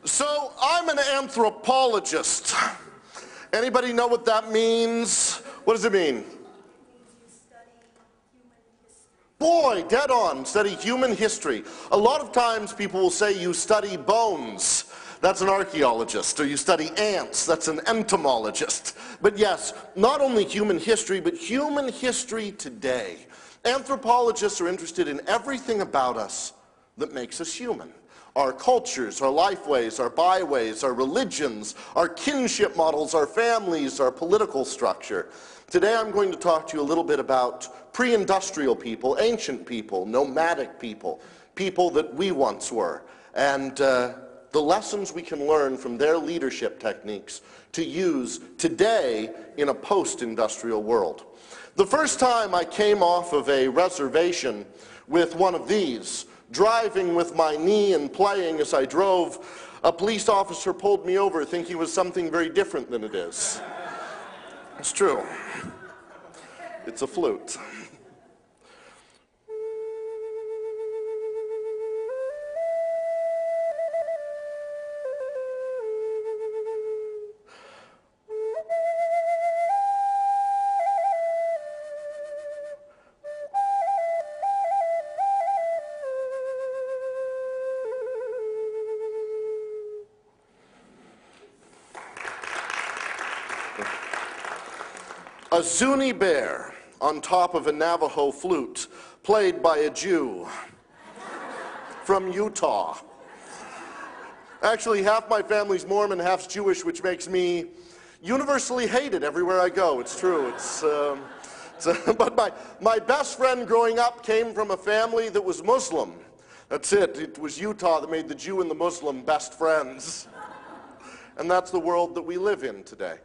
So I'm an anthropologist. Anybody know what that means? What does it mean? Boy, dead on, study human history. A lot of times people will say you study bones. That's an archaeologist. Or you study ants. That's an entomologist. But yes, not only human history, but human history today. Anthropologists are interested in everything about us that makes us human. Our cultures, our lifeways, our byways, our religions, our kinship models, our families, our political structure. Today I'm going to talk to you a little bit about pre-industrial people, ancient people, nomadic people, people that we once were, and the lessons we can learn from their leadership techniques to use today in a post-industrial world. The first time I came off of a reservation with one of these, driving with my knee and playing as I drove, a police officer pulled me over thinking it was something very different than it is. It's true. It's a flute. A Zuni bear on top of a Navajo flute, played by a Jew from Utah. Actually, half my family's Mormon, half's Jewish, which makes me universally hated everywhere I go. It's true. But my best friend growing up came from a family that was Muslim. That's it. It was Utah that made the Jew and the Muslim best friends. And that's the world that we live in today.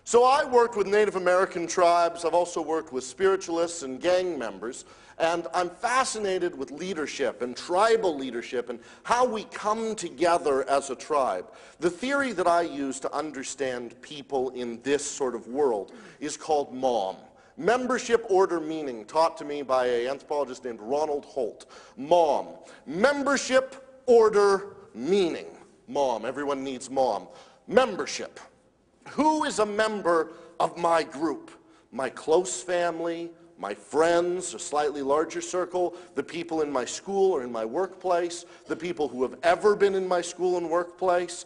So I worked with Native American tribes. I've also worked with spiritualists and gang members. And I'm fascinated with leadership and tribal leadership and how we come together as a tribe. The theory that I use to understand people in this sort of world is called MOM. Membership, order, meaning, taught to me by an anthropologist named Ronald Holt. MOM. Membership, order, meaning. MOM. Everyone needs MOM. Membership. Who is a member of my group? My close family, my friends, a slightly larger circle, the people in my school or in my workplace, the people who have ever been in my school and workplace,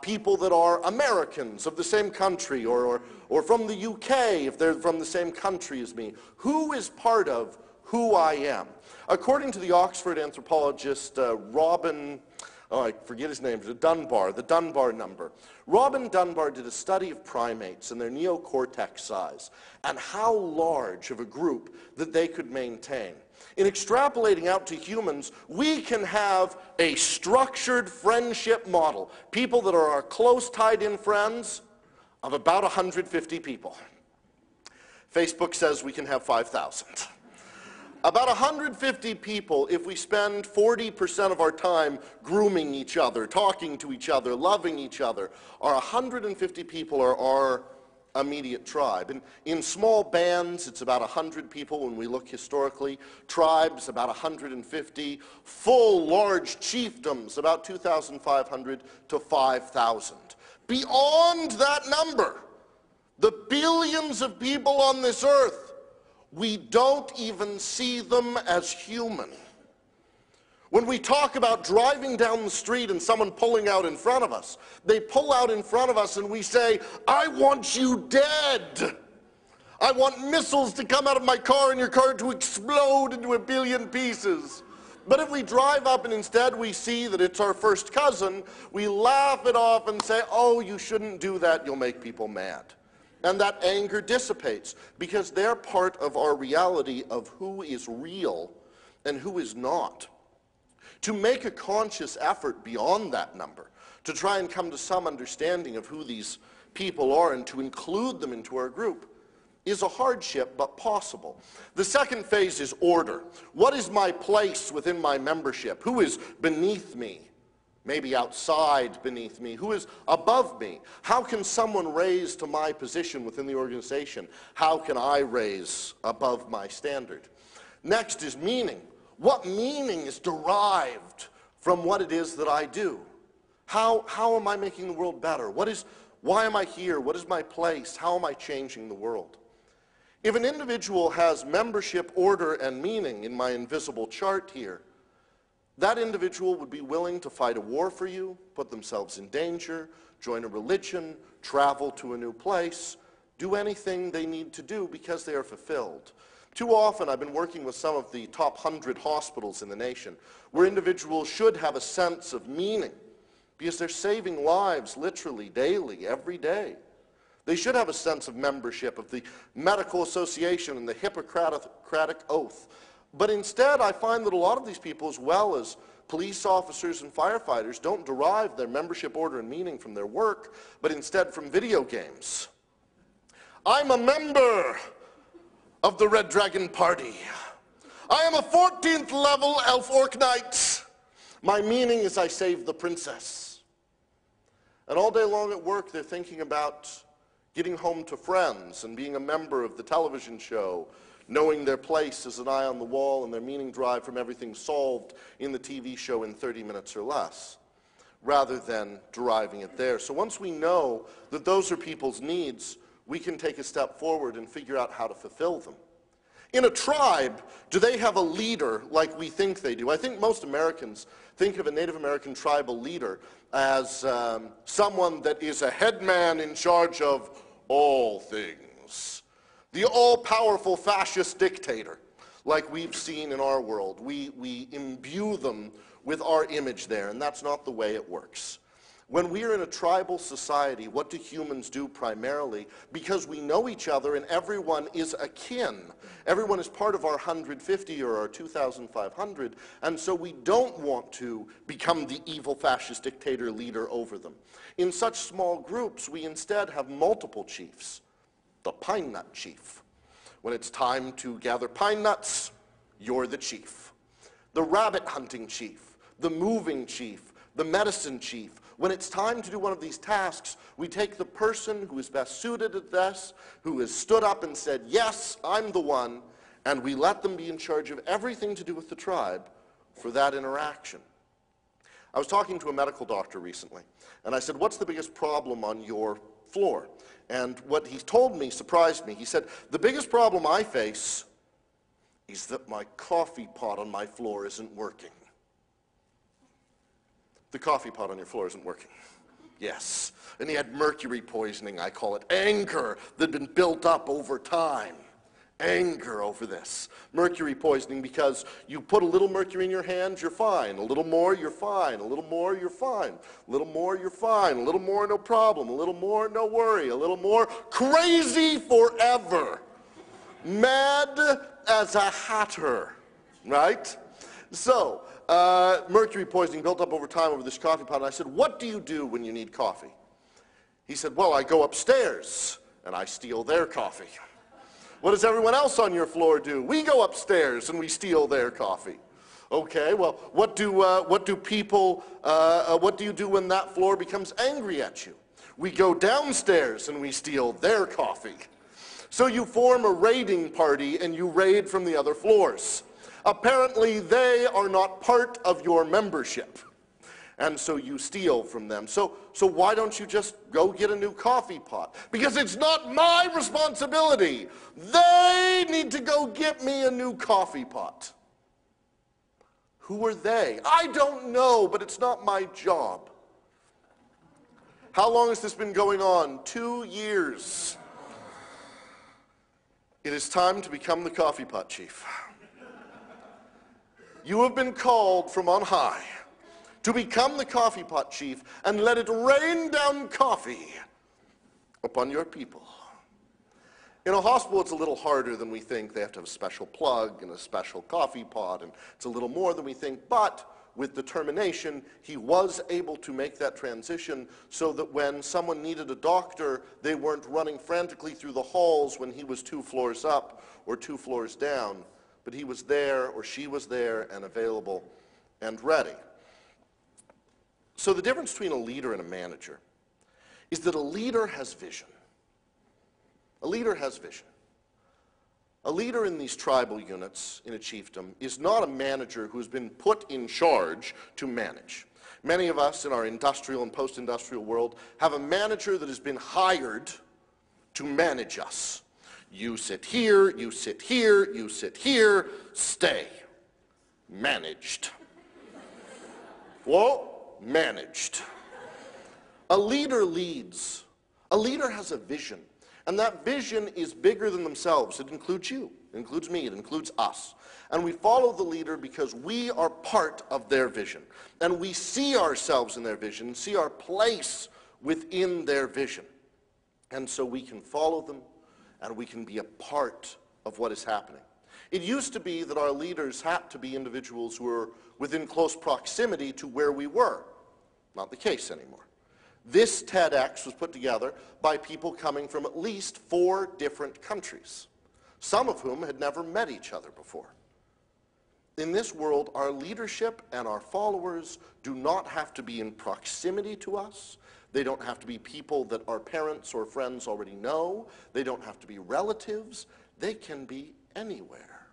people that are Americans of the same country or from the UK if they're from the same country as me. Who is part of who I am? According to the Oxford anthropologist Robin, I forget his name, the Dunbar number. Robin Dunbar did a study of primates and their neocortex size and how large of a group that they could maintain. In extrapolating out to humans, we can have a structured friendship model, people that are our close tied-in friends, of about 150 people. Facebook says we can have 5,000. About 150 people, if we spend 40% of our time grooming each other, talking to each other, loving each other, our 150 people are our immediate tribe. And in small bands, it's about 100 people when we look historically. Tribes, about 150. Full, large chiefdoms, about 2,500 to 5,000. Beyond that number, the billions of people on this earth, we don't even see them as human. When we talk about driving down the street and someone pulling out in front of us, they pull out in front of us and we say, I want you dead. I want missiles to come out of my car and your car to explode into a billion pieces. But if we drive up and instead we see that it's our first cousin, we laugh it off and say, oh, you shouldn't do that, you'll make people mad. And that anger dissipates because they're part of our reality of who is real and who is not. To make a conscious effort beyond that number, to try and come to some understanding of who these people are and to include them into our group is a hardship, but possible. The second phase is order. What is my place within my membership? Who is beneath me? Maybe outside beneath me? Who is above me? How can someone raise to my position within the organization? How can I raise above my standard? Next is meaning. What meaning is derived from what it is that I do? How am I making the world better? Why am I here? What is my place? How am I changing the world? If an individual has membership, order, and meaning in my invisible chart here, that individual would be willing to fight a war for you, put themselves in danger, join a religion, travel to a new place, do anything they need to do because they are fulfilled. Too often I've been working with some of the top 100 hospitals in the nation where individuals should have a sense of meaning because they're saving lives literally daily, every day. They should have a sense of membership of the medical association and the Hippocratic oath. But instead, I find that a lot of these people, as well as police officers and firefighters, don't derive their membership, order, and meaning from their work, but instead from video games. I'm a member of the Red Dragon Party. I am a 14th level elf orc knight. My meaning is I saved the princess. And all day long at work, they're thinking about getting home to friends and being a member of the television show, knowing their place as an eye on the wall and their meaning derived from everything solved in the TV show in 30 minutes or less, rather than deriving it there. So once we know that those are people's needs, we can take a step forward and figure out how to fulfill them. In a tribe, do they have a leader like we think they do? I think most Americans think of a Native American tribal leader as someone that is a headman in charge of all things. The all-powerful fascist dictator, like we've seen in our world. We imbue them with our image there, and that's not the way it works. When we are in a tribal society, what do humans do primarily? Because we know each other and everyone is akin. Everyone is part of our 150 or our 2,500, and so we don't want to become the evil fascist dictator leader over them. In such small groups, we instead have multiple chiefs. The pine nut chief. When it's time to gather pine nuts, you're the chief. The rabbit hunting chief, the moving chief, the medicine chief. When it's time to do one of these tasks, we take the person who is best suited at this, who has stood up and said, yes, I'm the one, and we let them be in charge of everything to do with the tribe for that interaction. I was talking to a medical doctor recently, and I said, what's the biggest problem on your floor? And what he told me surprised me. He said, the biggest problem I face is that my coffee pot on my floor isn't working. The coffee pot on your floor isn't working. Yes. And he had mercury poisoning, I call it. Anger that had been built up over time. Anger over this. Mercury poisoning because you put a little mercury in your hand, you're fine. A little more, you're fine. A little more, you're fine. A little more, you're fine. A little more, no problem. A little more, no worry. A little more, crazy forever. Mad as a hatter, right? So, mercury poisoning built up over time over this coffee pot. And I said, what do you do when you need coffee? He said, well, I go upstairs and I steal their coffee. What does everyone else on your floor do? We go upstairs and we steal their coffee. Okay, well, what do you do when that floor becomes angry at you? We go downstairs and we steal their coffee. So you form a raiding party and you raid from the other floors. Apparently they are not part of your membership. And so you steal from them. So why don't you just go get a new coffee pot? Because it's not my responsibility. They need to go get me a new coffee pot. Who are they? I don't know, but it's not my job. How long has this been going on? 2 years. It is time to become the coffee pot chief. You have been called from on high to become the coffee pot chief and let it rain down coffee upon your people. In a hospital, it's a little harder than we think. They have to have a special plug and a special coffee pot, and it's a little more than we think, but with determination, he was able to make that transition so that when someone needed a doctor, they weren't running frantically through the halls when he was 2 floors up or 2 floors down, but he was there or she was there and available and ready. So the difference between a leader and a manager is that a leader has vision. A leader has vision. A leader in these tribal units in a chiefdom is not a manager who's been put in charge to manage. Many of us in our industrial and post-industrial world have a manager that has been hired to manage us. You sit here, you sit here, you sit here, stay. Managed. Whoa, managed. A leader leads. A leader has a vision. And that vision is bigger than themselves. It includes you, it includes me, it includes us. And we follow the leader because we are part of their vision. And we see ourselves in their vision, see our place within their vision. And so we can follow them, and we can be a part of what is happening. It used to be that our leaders had to be individuals who were within close proximity to where we were. Not the case anymore. This TEDx was put together by people coming from at least 4 different countries, some of whom had never met each other before. In this world, our leadership and our followers do not have to be in proximity to us. They don't have to be people that our parents or friends already know. They don't have to be relatives. They can be anywhere,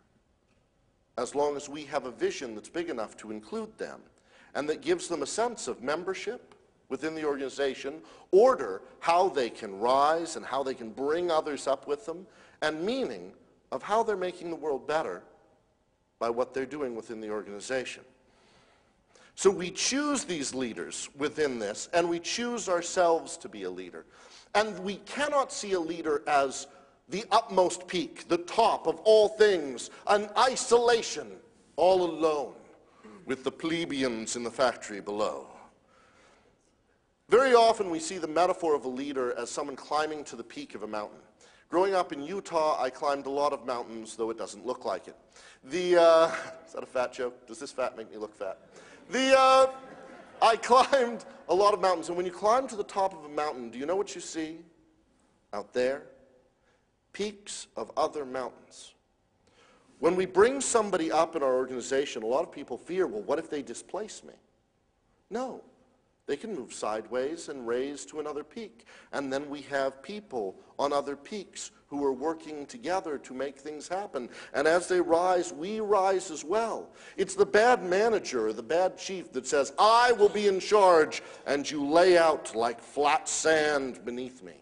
as long as we have a vision that's big enough to include them and that gives them a sense of membership within the organization, order how they can rise and how they can bring others up with them, and meaning of how they're making the world better by what they're doing within the organization. So we choose these leaders within this, and we choose ourselves to be a leader. And we cannot see a leader as the utmost peak, the top of all things, an isolation, all alone, with the plebeians in the factory below. Very often we see the metaphor of a leader as someone climbing to the peak of a mountain. Growing up in Utah, I climbed a lot of mountains, though it doesn't look like it. Is that a fat joke? Does this fat make me look fat? I climbed a lot of mountains, and when you climb to the top of a mountain, do you know what you see out there? Peaks of other mountains. When we bring somebody up in our organization, a lot of people fear, well, what if they displace me? No. They can move sideways and raise to another peak. And then we have people on other peaks who are working together to make things happen. And as they rise, we rise as well. It's the bad manager or the bad chief that says, I will be in charge, and you lay out like flat sand beneath me.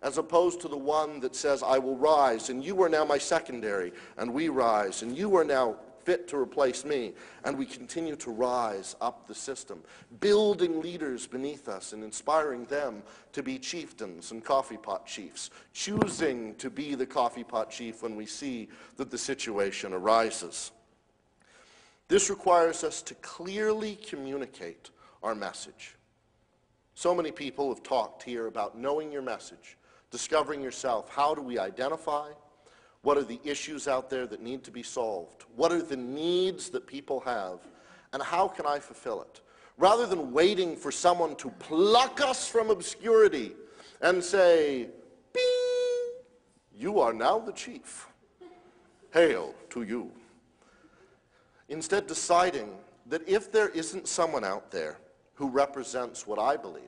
As opposed to the one that says, I will rise, and you are now my secondary, and we rise, and you are now fit to replace me, and we continue to rise up the system, building leaders beneath us and inspiring them to be chieftains and coffee pot chiefs, choosing to be the coffee pot chief when we see that the situation arises. This requires us to clearly communicate our message. So many people have talked here about knowing your message, discovering yourself. How do we identify? What are the issues out there that need to be solved? What are the needs that people have? And how can I fulfill it? Rather than waiting for someone to pluck us from obscurity and say, bing, you are now the chief. Hail to you. Instead deciding that if there isn't someone out there who represents what I believe,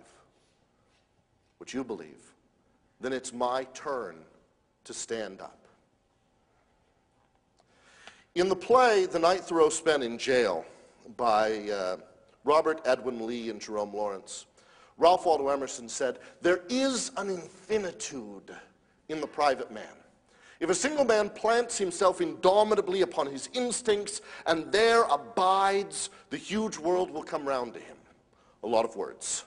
what you believe, then it's my turn to stand up. In the play, The Night Thoreau Spent in Jail, by Robert Edwin Lee and Jerome Lawrence, Ralph Waldo Emerson said, there is an infinitude in the private man. If a single man plants himself indomitably upon his instincts and there abides, the huge world will come round to him. A lot of words.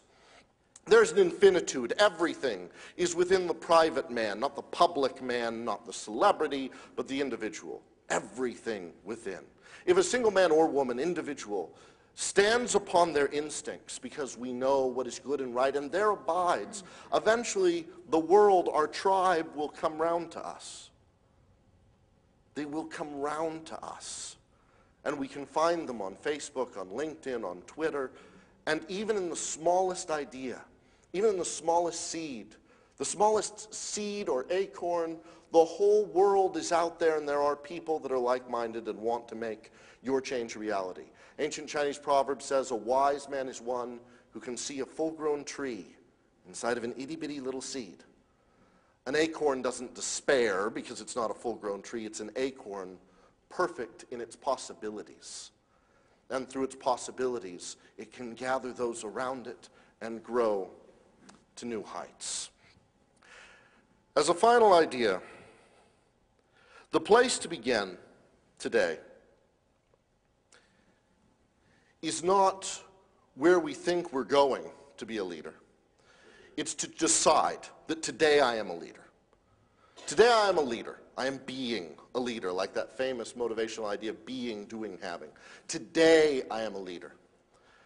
There's an infinitude. Everything is within the private man, not the public man, not the celebrity, but the individual. Everything within. If a single man or woman, individual, stands upon their instincts because we know what is good and right, and there abides, eventually the world, our tribe, will come round to us. They will come round to us. And we can find them on Facebook, on LinkedIn, on Twitter, and even in the smallest idea, even in the smallest seed or acorn, the whole world is out there, and there are people that are like-minded and want to make your change a reality. Ancient Chinese proverb says, a wise man is one who can see a full-grown tree inside of an itty-bitty little seed. An acorn doesn't despair because it's not a full-grown tree. It's an acorn perfect in its possibilities. And through its possibilities, it can gather those around it and grow to new heights. As a final idea, the place to begin today is not where we think we're going to be a leader. It's to decide that today I am a leader. Today I am a leader. I am being a leader, like that famous motivational idea of being, doing, having. Today I am a leader.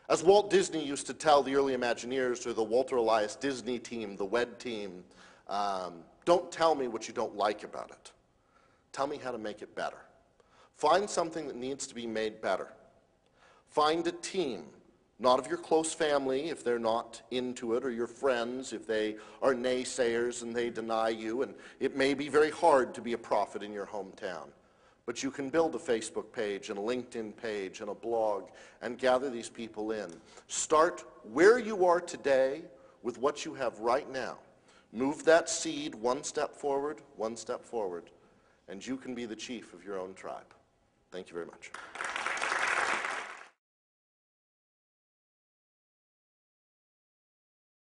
As Walt Disney used to tell the early Imagineers, or the Walter Elias Disney team, the WED team, don't tell me what you don't like about it. Tell me how to make it better. Find something that needs to be made better. Find a team, not of your close family if they're not into it, or your friends if they are naysayers and they deny you, and it may be very hard to be a prophet in your hometown. But you can build a Facebook page and a LinkedIn page and a blog and gather these people in. Start where you are today with what you have right now. Move that seed one step forward, and you can be the chief of your own tribe. Thank you very much.